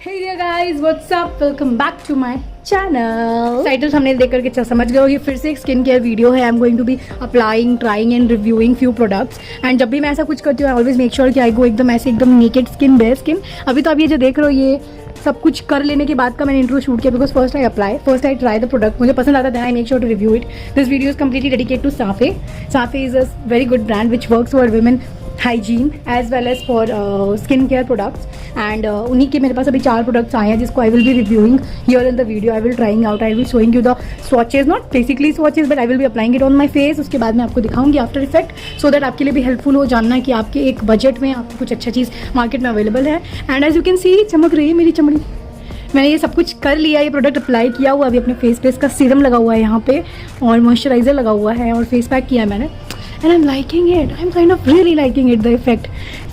Hey there guys, what's up? Welcome back to my channel. Title हमने देख करके अच्छा समझ गए हो, ये फिर से एक स्किन केयर वीडियो है. I am going to be applying, trying and reviewing few products. And जब भी मैं ऐसा कुछ करती हूँ आई ऑलवेज मेक श्योर कि आई गो एकदम ऐसे एकदम नेकेड स्किन, बेयर स्किन. अभी तो आप ये जो देख रहे हो ये सब कुछ कर लेने के बाद का मैंने इंट्रो शूट किया, because first I apply, first I try the product. मुझे पसंद आता है, I make sure to review it. This video is completely dedicated to Saafe. Saafe is a very good brand which works for women hygiene as well as for skin care products. And उन्हीं के मेरे पास अभी 4 products आए हैं जिसको आई will B reviewing here in the video. I will trying out, I will showing you the swatches, not basically swatches but I will be applying it on my face. उसके बाद मैं आपको दिखाऊंगी आफ्टर इफेक्ट, सो दैट आपके लिए भी helpful हो जानना कि आपके एक बजट में आपको कुछ अच्छा चीज़ मार्केट में अवेलेबल है. And as you can see चमक रही है मेरी चमड़ी. मैंने ये सब कुछ कर लिया, ये प्रोडक्ट अप्लाई किया हुआ, अभी अपने फेस पे इसका सीरम लगा हुआ है यहाँ पे और मॉइस्चराइजर लगा हुआ है और फेस पैक किया है मैंने. And I am liking it, I am kind of really liking it the effect.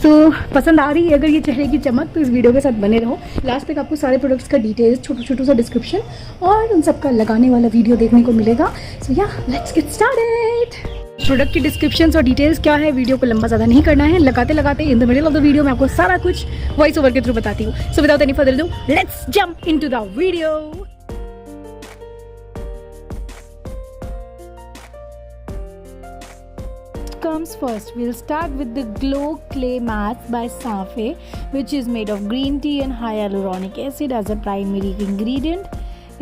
So पसंद आ रही है अगर ये चेहरे की चमक, तो इस वीडियो के साथ बने रहो. लास्ट तक आपको सारे प्रोडक्ट्स का डिटेल्स, छोटू छोटू सा डिस्क्रिप्शन और उन सबका लगाने वाला वीडियो देखने को मिलेगा. सो या लेट्स गेट स्टार्टेड. प्रोडक्ट की डिस्क्रिप्शन और डिटेल्स क्या है, वीडियो को लंबा ज़्यादा नहीं करना है. लगाते लगाते in the middle of the video मैं आपको सारा कुछ वॉइस ओवर के थ्रू बताती हूँ. So without any further do let's jump into the video. Comes first, we'll start with the Glow Clay Mask by Safe, which is made of green tea and hyaluronic acid as a primary ingredient.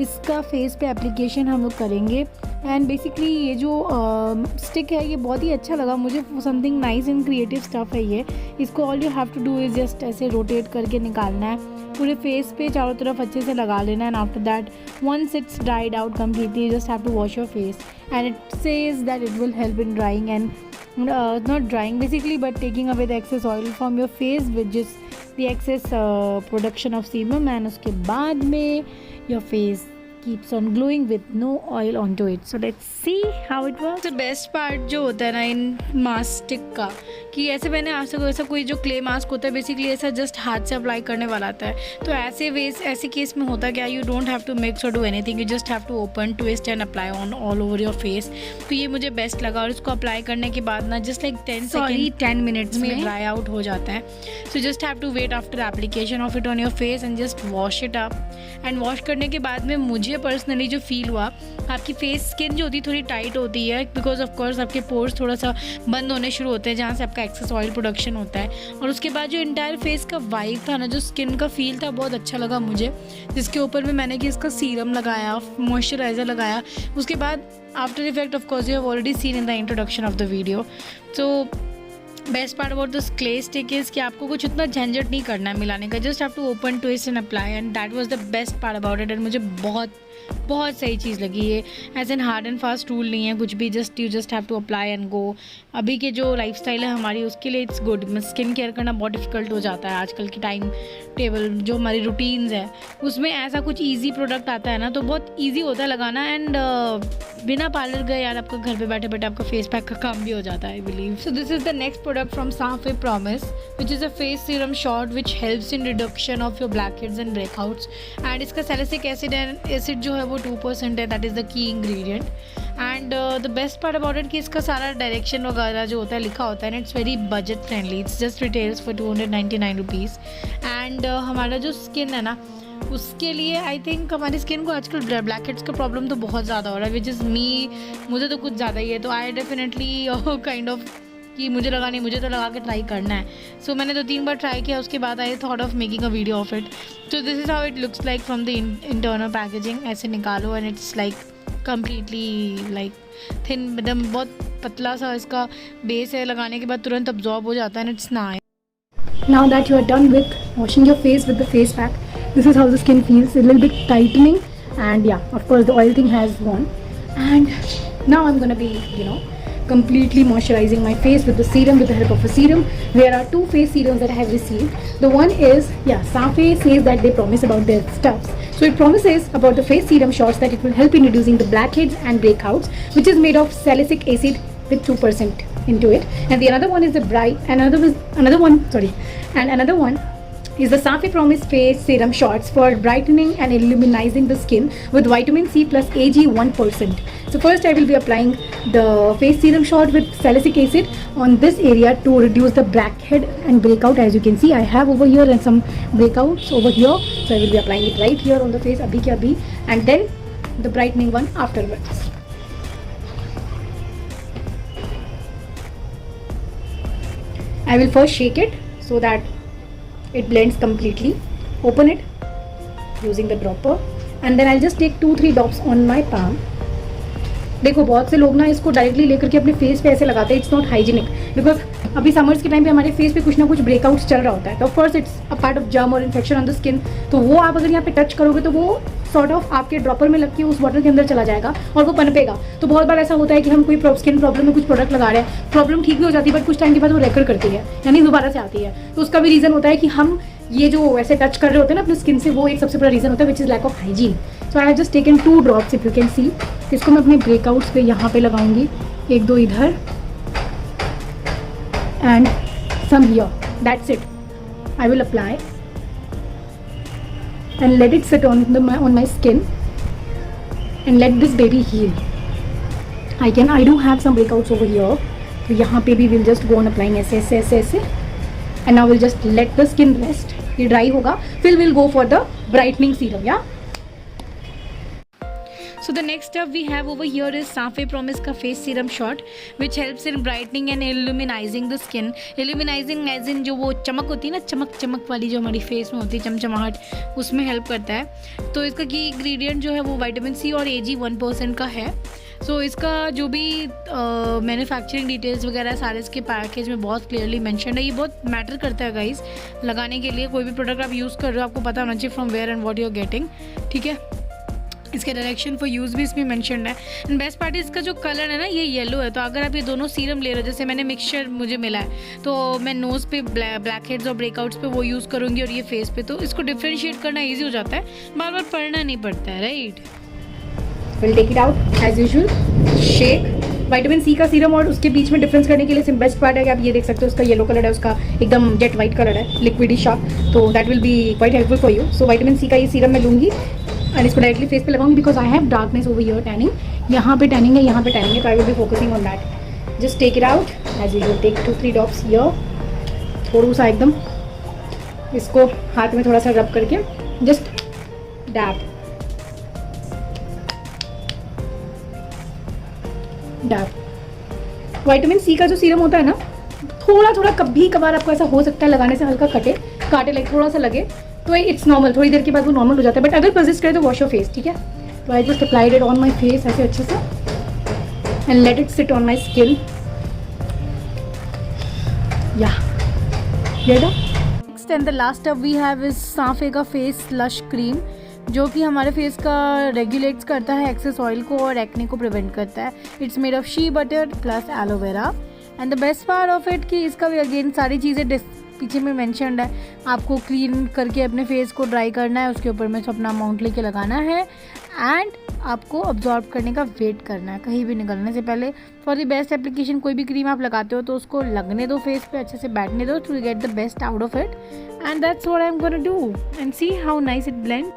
इसका face पे application हम लोग करेंगे. And basically ये जो stick है ये बहुत ही अच्छा लगा मुझे. Something nice and creative stuff है ये. इसको all you have to do is just ऐसे रोटेट करके निकालना है, पूरे फेस पे चारों तरफ अच्छे से लगा लेना है. And after that once it's dried out completely you just have to wash your face. And it says that it will help in drying and not drying basically but taking away the excess oil from your face, which is the excess production of sebum. And उसके बाद में your face keeps on glowing with no oil onto it. So let's see how it works. The best part जो होता है ना इन mask stick का, कि ऐसे मैंने आज तक ऐसा कोई जो क्ले मास्क होता है बेसिकली ऐसा जस्ट हाथ से अप्लाई करने वाला आता है. तो ऐसे केस में होता क्या, you don't have to mix और do anything, you just have to open, twist and apply on all over your face. तो ये मुझे बेस्ट लगा. और इसको अप्लाई करने के बाद ना जस्ट लाइक 10 मिनट्स में ड्राई आउट हो जाता है. So just have to wait after application of it on your face and just wash it up. And wash करने के बाद में मुझे पर्सनली जो फील हुआ, आपकी फेस स्किन जो होती है थोड़ी टाइट होती है, बिकॉज ऑफ कोर्स आपके पोर्स थोड़ा सा बंद होने शुरू होते हैं जहाँ से आपका एक्सेस ऑयल प्रोडक्शन होता है. और उसके बाद जो इंटायर फेस का वाइब था ना, जो स्किन का फील था, बहुत अच्छा लगा मुझे. जिसके ऊपर में मैंने कि इसका सीरम लगाया, मॉइस्चराइज़र लगाया. उसके बाद after effect of course you have already seen in the introduction of the video. So best part about this clay stick is कि आपको कुछ उतना झंझट नहीं करना है मिलाने का. Just have to open, twist and apply. And that was the best part about it. And मुझे बहुत सही चीज़ लगी ये. As an hard and fast rule नहीं है कुछ भी, you just have to apply and go. अभी के जो लाइफस्टाइल है हमारी उसके लिए इट्स गुड. स्किन केयर करना बहुत डिफिकल्ट हो जाता है आजकल की टाइम टेबल, जो हमारी रूटीन्स है उसमें ऐसा कुछ ईजी प्रोडक्ट आता है ना तो बहुत ईजी होता है लगाना. एंड बिना पार्लर गए यार आपका घर पे बैठे बैठे आपका फेस पैक का काम भी हो जाता है I believe. So this is the next product from साफे promise, which is a face serum shot which helps in reduction of your blackheads and breakouts. And इसका सैलिसिक एसिड जो है वो 2% है, that is the key ingredient. And the best part about it कि इसका सारा direction वगैरह जो होता है लिखा होता है. And it's very budget friendly. It's just retails for 299 rupees. And हमारा जो स्किन है ना उसके लिए आई थिंक हमारी स्किन को आजकल ब्लैक हेड्स का प्रॉब्लम तो बहुत ज़्यादा हो रहा है, विच इज़ मी. मुझे तो कुछ ज़्यादा ही है, तो आई डेफिनेटली काइंड ऑफ कि मुझे लगा नहीं, मुझे तो लगा के ट्राई करना है. सो मैंने 2-3 बार ट्राई किया, उसके बाद I thought of making a video of it. So this is how it looks like from the internal packaging. ऐसे निकालो and it's like completely like thin, एकदम बहुत पतला सा इसका बेस है. लगाने के बाद तुरंत अब्जॉर्ब हो जाता है and it's nice. Now that you are done with washing your face with the face pack, this is how the skin feels. A little bit tightening, and yeah, of course the oil thing has gone. And now I'm gonna be, completely moisturizing my face with the serum, with the help of a serum. There are 2 face serums that I have received. The one is, Safe says that they promise about their stuffs. So it promises about the face serum shots that it will help in reducing the blackheads and breakouts, which is made of salicylic acid with 2% into it. And the another one is the bright, and another one is the Safi Promise Face Serum Shots for brightening and illuminizing the skin with vitamin C plus AG 1%. So first I will be applying the face serum shot with salicylic acid on this area to reduce the blackhead and breakout. As you can see, I have over here and some breakouts over here. So I will be applying it right here on the face abhi ke abhi, and then the brightening one afterwards. I will first shake it so that it blends completely. Open it using the dropper and then I'll just take 2-3 drops on my palm. देखो बहुत से लोग ना इसको directly लेकर के अपने face पे ऐसे लगाते हैं. इट्स नॉट हाइजीनिक बिकॉज अभी समर्स के टाइम पे हमारे फेस पे कुछ ना कुछ ब्रेकआउट्स चल रहा होता है. तो of course it's a part of germ और इन्फेक्शन ऑन द स्किन. तो वो आप अगर यहाँ पे टच करोगे तो वो सॉर्ट ऑफ आपके ड्रॉपर में लग के उस बॉटल के अंदर चला जाएगा और वो पनपेगा. तो बहुत बार ऐसा होता है कि हम कोई स्किन प्रॉब्लम में कुछ प्रोडक्ट लगा रहे हैं, प्रॉब्लम ठीक भी हो जाती है बट कुछ टाइम के बाद वो रेकर करती है, यानी दोबारा से आती है. तो उसका भी रीज़न होता है कि हम ये जो ऐसे टच कर रहे होते हैं ना अपने स्किन से, वो एक सबसे बड़ा रीज़न होता है which is lack of hygiene. So I have just taken 2 drops if you can see. इसको मैं अपने ब्रेकआउट्स पे यहाँ पे लगाऊंगी, 1-2 इधर and some here. That's it. I will apply and let it sit on my skin and let this baby heal. I do have some breakouts over here. तो यहाँ पे भी we'll just go on applying ऐसे and now we'll just let the skin rest. ये dry होगा, फिर we'll go for the brightening serum. Yeah. So the next step we have over here is Safi Promise का face serum shot which helps in brightening and illuminizing the skin. Illuminizing as in जो वो चमक होती है ना, चमक वाली जो हमारी फेस में होती है, चमचमाहट, उसमें हेल्प करता है. तो इसका की इंग्रेडिएंट जो है वो विटामिन सी और AG 1% का है. सो इसका जो भी मैन्युफैक्चरिंग डिटेल्स वगैरह सारे इसके पैकेज में बहुत क्लियरली मेंशन्ड है. ये बहुत मैटर करता है गाइस लगाने के लिए. कोई भी प्रोडक्ट आप यूज़ कर रहे हो आपको पता होना चाहिए from where and what you are getting. ठीक है. इसके डायरेक्शन फॉर यूज़ भी इसमें मेंशन्ड है. एंड बेस्ट पार्ट इसका जो कलर है ना ये येलो है. तो अगर आप ये दोनों सीरम ले रहे हो, जैसे मैंने मिक्सचर मुझे मिला है, तो मैं नोज़ पे ब्लैक हेड्स और ब्रेकआउट्स पे वो यूज़ करूँगी और ये फेस पे. तो इसको डिफ्रेंशिएट करना ईजी हो जाता है, बार बार पढ़ना नहीं पड़ता है. Right. Will take it out as usual. Shake. Vitamin C का सीरम और उसके बीच में डिफरेंस करने के लिए बेस्ट पार्ट है कि आप ये देख सकते हो, उसका येलो कलर है, उसका एकदम जेट वाइट कलर है, लिक्विडी सा. तो that will be quite helpful for you. So vitamin C का ये सीरम मैं लूँगी और इसको डायरेक्टली फेस पे लगाऊंगी because I have darkness over your tanning. यहाँ पे टैनिंग है, यहाँ पे टैनिंग है, तो I will be focusing on that. Just take it out as usual. Take 2-3 drops here. थोड़ा सा एकदम इसको हाथ में थोड़ा सा रब करके जस्ट डैब. विटामिन सी का जो सीरम होता है ना, थोड़ा कभी कभार आपको ऐसा हो सकता है लगाने से हल्का काटे लाइक थोड़ा सा लगे, तो इट्स नॉर्मल. थोड़ी देर के बाद वो नॉर्मल हो जाता है. बट अगर परसिस्ट करे तो वॉश योर फेस. ठीक है. तो I just applied it on my face ऐसे अच्छे से and let it sit on my skin. या next and the last up we have is साफे का फेस लश क्रीम, जो कि हमारे फेस का रेगुलेट्स करता है एक्सेस ऑयल को और एक्ने को प्रिवेंट करता है. It's made of shea butter plus aloe vera. And the best part of it कि इसका भी अगेन सारी चीज़ें पीछे में मेंशन्ड है. आपको क्लीन करके अपने फेस को ड्राई करना है, उसके ऊपर में अपना अमाउंट लेके लगाना है एंड आपको अब्जॉर्ब करने का वेट करना है कहीं भी निकलने से पहले. फॉर द बेस्ट एप्लीकेशन कोई भी क्रीम आप लगाते हो तो उसको लगने दो फेस पे, अच्छे से बैठने दो to get the best out of it. And that's what I am gonna do and see how nice it blend.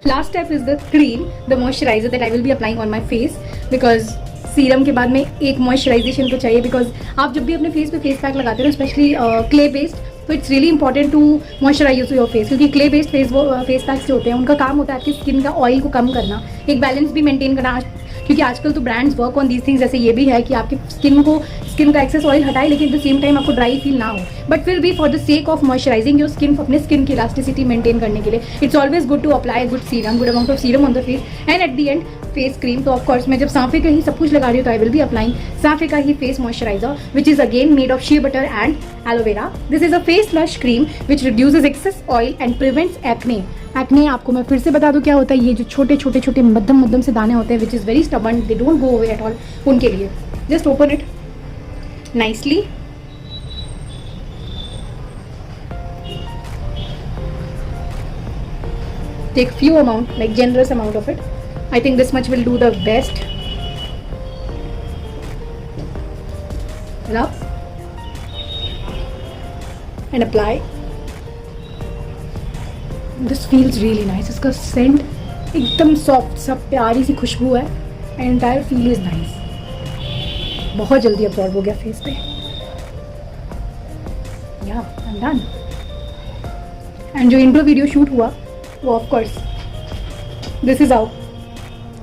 Last step is the cream, the moisturizer that I will be applying on my face because serum के बाद में एक moisturisation तो चाहिए. Because आप जब भी अपने फेस पे फेस पैक लगाते हो स्पेशली क्ले बेस्ड, तो it's really important to moisturise your face. क्योंकि क्ले बेस्ड फेस पैक्स जो होते हैं उनका काम होता है आपकी स्किन का ऑयल को कम करना, एक बैलेंस भी मेंटेन करना. क्योंकि आजकल तो brands work on these things. जैसे ये भी है कि आपकी स्किन का एक्सेस ऑयल हटाए लेकिन एट द सेम टाइम आपको ड्राई फील ना हो. बट फिर भी for the sake of moisturising your skin, अपने स्किन की इलास्टिसिटी मेंटेन करने के लिए it's always good to apply good amount of serum on the face and at the end face cream. तो ऑफकोर्स मैं जब साफे का ही सब कुछ लगा रही हूँ तो आई विल बी अप्लाइंग साफे का ही face moisturiser which is again made of shea butter and aloe vera. This is a face lush cream which reduces excess oil and prevents acne. Acne आपको मैं फिर से बता दूं क्या होता है. ये जो छोटे मध्यम से दाने होते हैं which is very stubborn, they don't go away at all, उनके लिए just open it nicely. Take few amount, like generous amount of it. I think this much will do the best. Rub and apply. This feels really nice. इसका Saint एकदम soft सा प्यारी सी खुशबू है. And entire feel is nice. बहुत जल्दी absorb हो गया face पे. या आई एम डन. एंड जो इंट्रो वीडियो शूट हुआ वो of course this is how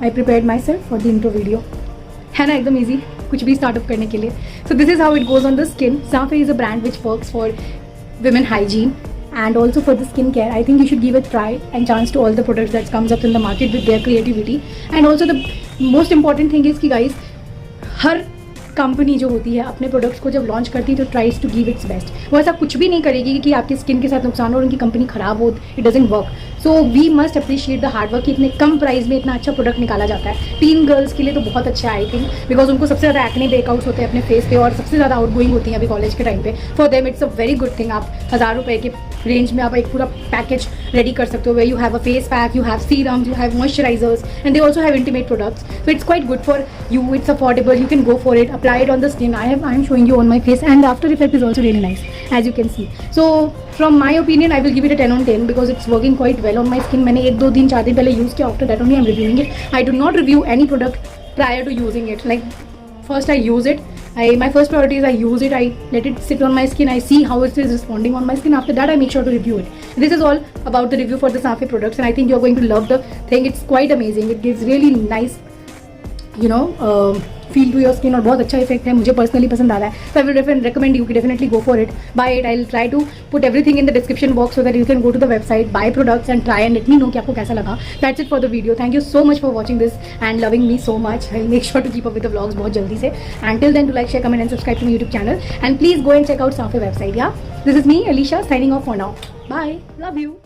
I prepared my self for the intro video. है ना एकदम ईजी कुछ भी स्टार्टअप करने के लिए. So this is how it goes on the skin. Safe is a brand which works for women hygiene and also for the skincare. I think you should give a try and chance to all the products that comes up in the market with their creativity. And also the most important thing is कि guys, हर company जो होती है अपने products को जब launch करती है तो tries to give its best. वो ऐसा कुछ भी नहीं करेगी कि आपकी स्किन के साथ नुकसान हो और उनकी कंपनी खराब हो. It doesn't work. So we must appreciate the hard work कि इतने कम प्राइस में इतना अच्छा प्रोडक्ट निकाला जाता है. टीन गर्ल्स के लिए तो बहुत अच्छा है आई थिंक, बिकॉज उनको सबसे ज़्यादा एक्ने ब्रेकआउट्स होते हैं अपने फेस पे और सबसे ज़्यादा आउट गोइंग होती हैं अभी कॉलेज के टाइम पे. For them it's a very good thing. आप 1000 रुपये के रेंज में आप एक पूरा पैकेज रेडी कर सकते हो way you have a face pack, you have serums, you have moisturisers and they also have intimate products. So it's quite good for you. It's affordable. You can go for it. Apply it on the skin. I am showing you on my face, and after effect is also really nice, as you can see. So from my opinion, I will give it a 10 on 10 because it's working quite well on my skin. मैंने 1-2 दिन 4 दिन पहले use किया. After that only I'm reviewing it. I do not review any product prior to using it. Like first I use it. My first priority is I use it. I let it sit on my skin. I see how it is responding on my skin. After that I make sure to review it. This is all about the review for the Safe products, and I think you're going to love the thing. It's quite amazing. It gives really nice feel to your skin और बहुत अच्छा effect है. मुझे personally पसंद आ रहा है. So I will recommend you कि definitely go for it, buy it. I will try to put everything in the description box so that you can go to the website, buy products and try and let me know कि आपको कैसा लगा. That's it for the video. Thank you so much for watching this and loving me so much. I make sure to keep up with the vlogs बहुत जल्दी से. And till then to like, share, comment and subscribe to my YouTube channel and please go and check out Saafe website. Yeah this is me Alisha signing off for now. Bye. Love you.